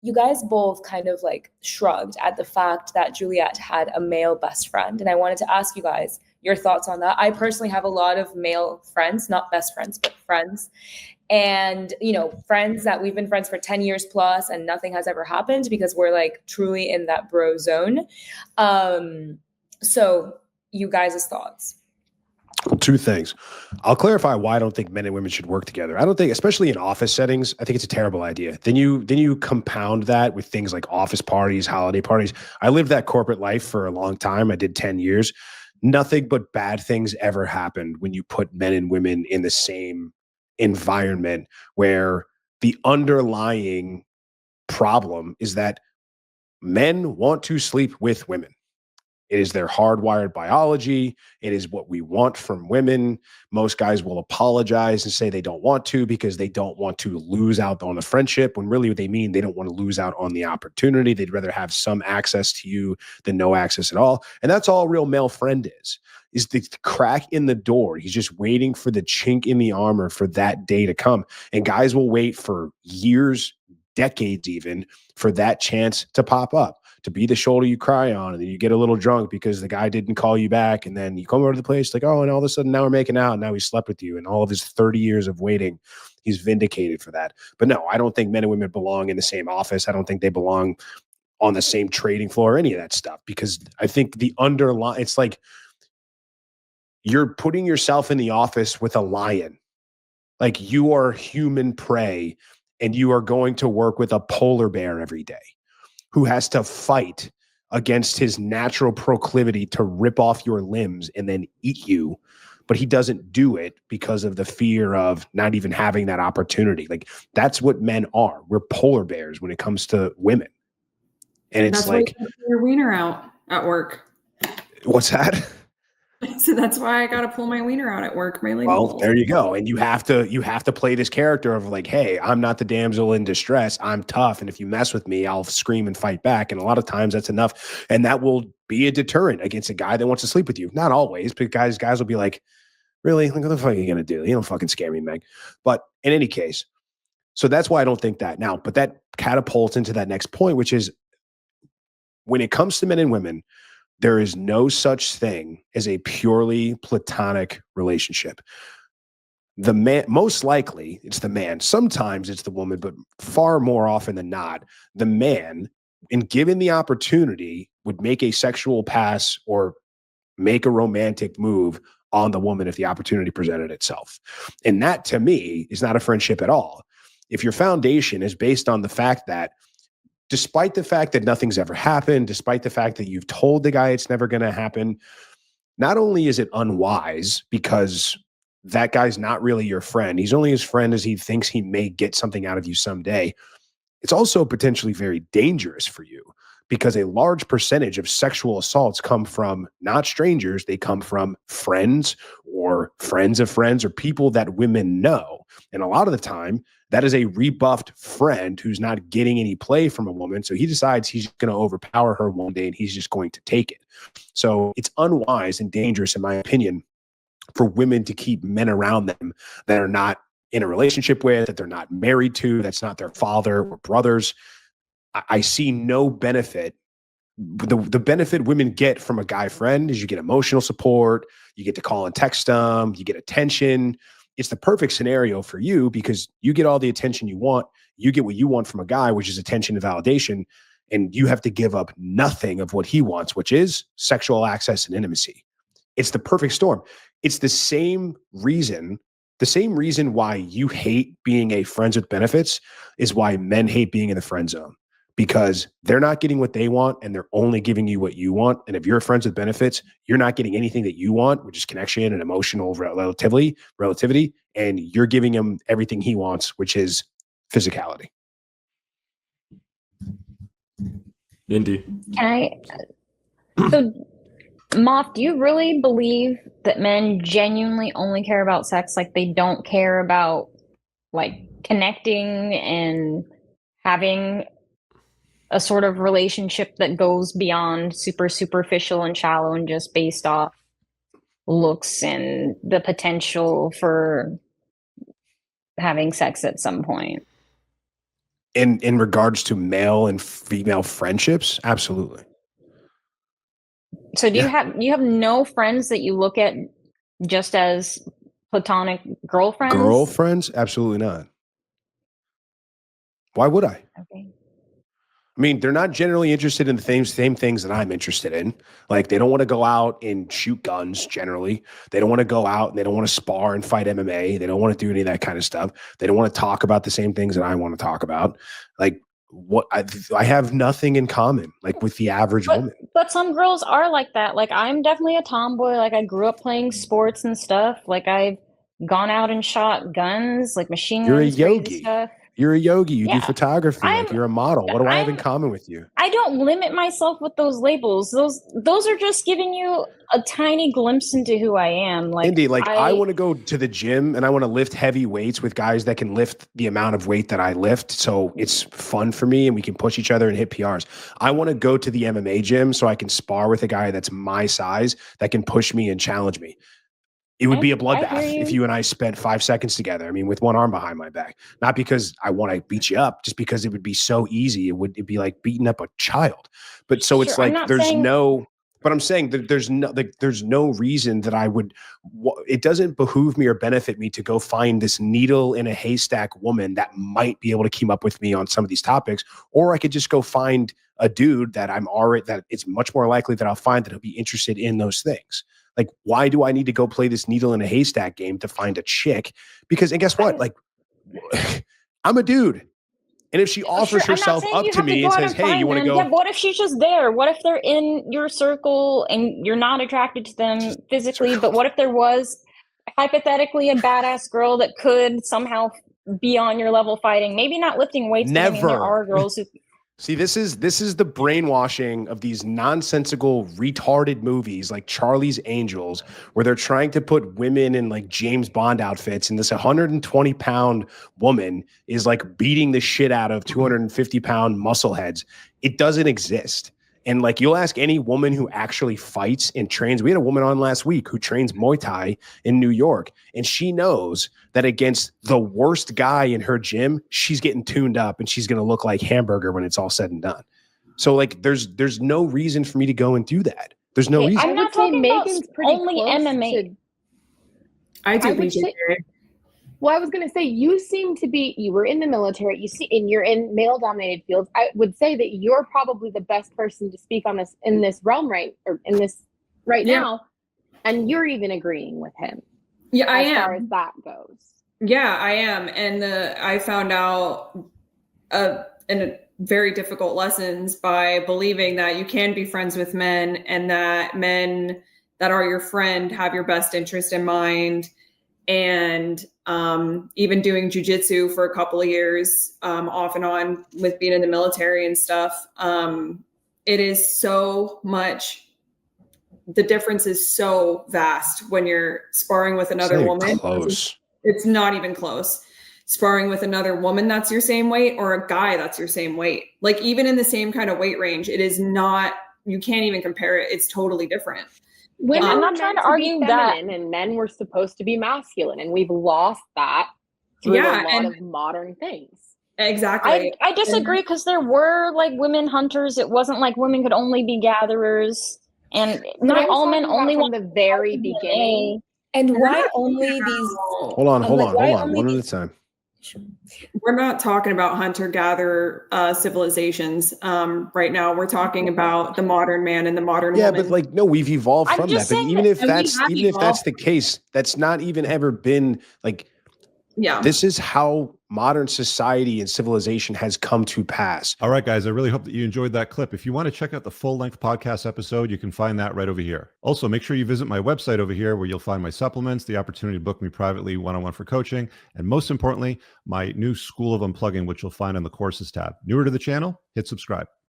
you guys both kind of like shrugged at the fact that Juliet had a male best friend. And I wanted to ask you guys your thoughts on that. I personally have a lot of male friends, not best friends, but friends. And, friends that we've been friends for 10 years plus and nothing has ever happened because we're like truly in that bro zone. So you guys' thoughts. Two things. I'll clarify why I don't think men and women should work together. I don't think, especially in office settings, I think it's a terrible idea. Then you compound that with things like office parties, holiday parties. I lived that corporate life for a long time. I did 10 years. Nothing but bad things ever happened when you put men and women in the same environment, where the underlying problem is that men want to sleep with women. It is their hardwired biology. It is what we want from women. Most guys will apologize and say they don't want to because they don't want to lose out on a friendship, when really what they mean, they don't want to lose out on the opportunity. They'd rather have some access to you than no access at all. And that's all a real male friend is the crack in the door. He's just waiting for the chink in the armor for that day to come. And guys will wait for years, decades even, for that chance to pop up, to be the shoulder you cry on, and then you get a little drunk because the guy didn't call you back, and then you come over to the place like, oh, and all of a sudden now we're making out, and now he slept with you, and all of his 30 years of waiting, he's vindicated for that. But no, I don't think men and women belong in the same office. I don't think they belong on the same trading floor or any of that stuff, because I think the underlying, it's like you're putting yourself in the office with a lion. Like, you are human prey, and you are going to work with a polar bear every day who has to fight against his natural proclivity to rip off your limbs and then eat you. But he doesn't do it because of the fear of not even having that opportunity. Like, that's what men are. We're polar bears when it comes to women. And it's that's like, why you pull your wiener out at work. What's that? So that's why I got to pull my wiener out at work. Well, there you go. And you have to play this character of like, hey, I'm not the damsel in distress. I'm tough. And if you mess with me, I'll scream and fight back. And a lot of times that's enough. And that will be a deterrent against a guy that wants to sleep with you. Not always, but guys will be like, really? Like, what the fuck are you going to do? You don't fucking scare me, Meg. But in any case, so that's why I don't think that now, but that catapults into that next point, which is when it comes to men and women, there is no such thing as a purely platonic relationship. The man, most likely it's the man. Sometimes it's the woman, but far more often than not, the man, in given the opportunity, would make a sexual pass or make a romantic move on the woman if the opportunity presented itself. And that, to me, is not a friendship at all. If your foundation is based on the fact that, despite the fact that nothing's ever happened, despite the fact that you've told the guy it's never going to happen, not only is it unwise because that guy's not really your friend, he's only his friend as he thinks he may get something out of you someday, it's also potentially very dangerous for you, because a large percentage of sexual assaults come from not strangers, they come from friends or friends of friends or people that women know. And a lot of the time, that is a rebuffed friend who's not getting any play from a woman. So he decides he's going to overpower her one day and he's just going to take it. So it's unwise and dangerous, in my opinion, for women to keep men around them that are not in a relationship with, that they're not married to, that's not their father or brothers. I see no benefit. The benefit women get from a guy friend is you get emotional support, you get to call and text them, you get attention. It's the perfect scenario for you because you get all the attention you want. You get what you want from a guy, which is attention and validation. And you have to give up nothing of what he wants, which is sexual access and intimacy. It's the perfect storm. It's the same reason why you hate being a friends with benefits is why men hate being in the friend zone, because they're not getting what they want and they're only giving you what you want. And if you're friends with benefits, you're not getting anything that you want, which is connection and emotional relativity, and you're giving him everything he wants, which is physicality. Indy. So Moth, do you really believe that men genuinely only care about sex? Like, they don't care about like connecting and having a sort of relationship that goes beyond super superficial and shallow and just based off looks and the potential for having sex at some point? In regards to male and female friendships, absolutely. So do you have no friends that you look at just as platonic girlfriends? Girlfriends? Absolutely not. Why would I? Okay. I mean, they're not generally interested in the same things that I'm interested in. Like, they don't want to go out and shoot guns generally. They don't want to go out and they don't want to spar and fight MMA. They don't want to do any of that kind of stuff. They don't want to talk about the same things that I want to talk about. Like, what I have nothing in common, like, with the average woman. But some girls are like that. Like, I'm definitely a tomboy. Like, I grew up playing sports and stuff. Like, I've gone out and shot guns, like machine You're guns, a yogi. crazy stuff. You're a yogi. You do photography. Like, you're a model. What do I have in I'm- common with you? I don't limit myself with those labels. Those are just giving you a tiny glimpse into who I am. Like, Indy, like, I want to go to the gym and I want to lift heavy weights with guys that can lift the amount of weight that I lift. So it's fun for me and we can push each other and hit PRs. I want to go to the MMA gym so I can spar with a guy that's my size that can push me and challenge me. It would be a bloodbath if you and I spent 5 seconds together. I mean, with one arm behind my back, not because I want to beat you up, just because it would be so easy. It'd be like beating up a child. But so it's like, but I'm saying that there's no reason that I would, it doesn't behoove me or benefit me to go find this needle in a haystack woman that might be able to keep up with me on some of these topics. Or I could just go find a dude that that it's much more likely that I'll find that he'll be interested in those things. Like, why do I need to go play this needle in a haystack game to find a chick? Because, and guess what? Like, I'm a dude. And if she offers herself up to me and says, hey, you want to go? Yeah, what if she's just there? What if they're in your circle and you're not attracted to them physically? But what if there was hypothetically a badass girl that could somehow be on your level fighting? Maybe not lifting weights. Never. But I mean, there are girls who... See, this is the brainwashing of these nonsensical, retarded movies like Charlie's Angels, where they're trying to put women in like James Bond outfits, and this 120-pound woman is like beating the shit out of 250-pound muscleheads. It doesn't exist. And like, you'll ask any woman who actually fights and trains. We had a woman on last week who trains Muay Thai in New York, and she knows that against the worst guy in her gym, she's getting tuned up and she's going to look like hamburger when it's all said and done. So like, there's no reason for me to go and do that. There's no reason. I'm not talking Megan's about pretty only close MMA. I do would say, well, I was going to say, you seem to be, you were in the military, and you're in male-dominated fields. I would say that you're probably the best person to speak on this in this realm right now, and you're even agreeing with him. Yeah, I am. As far as that goes. Yeah, I am. And I found out in very difficult lessons by believing that you can be friends with men and that men that are your friend have your best interest in mind. And even doing jujitsu for a couple of years, off and on with being in the military and stuff. It is so much. The difference is so vast when you're sparring with another woman. Close. It's not even close. Sparring with another woman that's your same weight or a guy that's your same weight. Like, even in the same kind of weight range, it is not, you can't even compare it. It's totally different. Women I'm not trying to argue that, and men were supposed to be masculine, and we've lost that through a lot of modern things. Exactly. I disagree, because there were like women hunters. It wasn't like women could only be gatherers, and not all men only from the very beginning. And why only these? Hold on. One at a time. We're not talking about hunter-gatherer civilizations right now. We're talking about the modern man and the modern woman. But like, no, we've evolved from that. But even if that's the case, that's not even ever been like. Yeah, this is how modern society and civilization has come to pass. All right, guys, I really hope that you enjoyed that clip. If you want to check out the full-length podcast episode, you can find that right over here. Also, make sure you visit my website over here, where you'll find my supplements, the opportunity to book me privately one-on-one for coaching, and most importantly, my new School of Unplugging, which you'll find on the courses tab. Newer to the channel, hit subscribe.